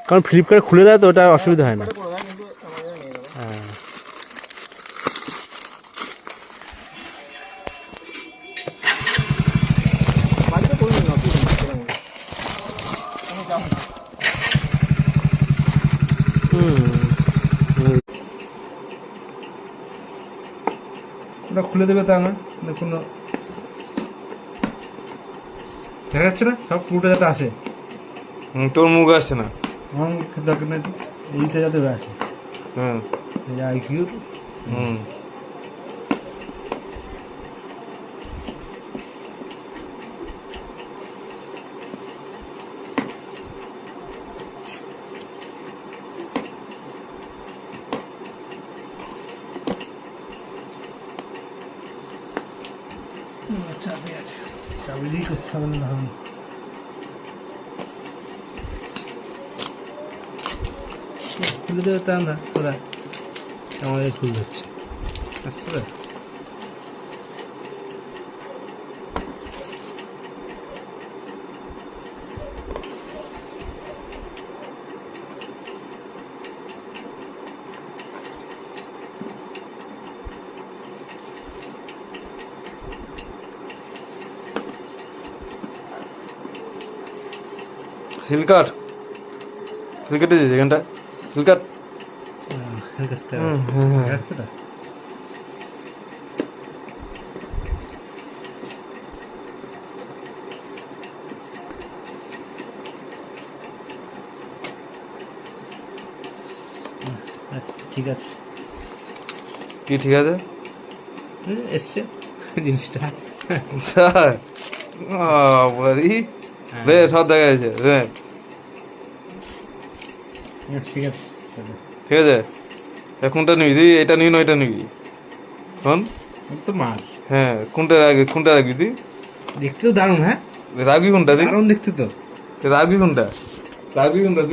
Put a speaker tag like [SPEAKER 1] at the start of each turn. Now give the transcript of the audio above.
[SPEAKER 1] কারণ ফ্লিপকার্ট খুলে দেয় তো ওটা অসুবিধা হয় না। হ্যাঁ
[SPEAKER 2] ওটা খুলে দেবে তা না, কোনো দেখা যাচ্ছে না, সব পুরোটা যাতে আসে।
[SPEAKER 3] তোর মুখ আসছে না,
[SPEAKER 2] আমার মুখের দরকার নেই, এইটা যাতে আসে।
[SPEAKER 3] হ্যাঁ
[SPEAKER 2] আইকিউ চাবি আছে, চাবি দিয়েই করতে হবে না ধরুন। খুলে দেবে তা না, তোরা আমাদের খুল হচ্ছে আসছে।
[SPEAKER 3] সিলকাট সিলকাটে দিয়েছে এখানটা, সিলকাট
[SPEAKER 2] আসছে না। ঠিক আছে,
[SPEAKER 3] কি ঠিক আছে
[SPEAKER 2] এসছে জিনিসটা।
[SPEAKER 3] রে সব দেখা যাচ্ছে রে,
[SPEAKER 2] ঠিক আছে
[SPEAKER 3] ঠিক আছে। কোনটা নিবি তুই, এটা নিবি না এটা নিবি? শোন
[SPEAKER 2] তো মাল,
[SPEAKER 3] হ্যাঁ কোনটা রাখবি, কোনটা রাখবি তুই?
[SPEAKER 2] দেখতে তো দারুণ। হ্যাঁ
[SPEAKER 3] রাখবি কোনটা তুই?
[SPEAKER 2] দারুণ দেখতে তো।
[SPEAKER 3] রাখবি কোনটা, রাখবি কোনটা তুই?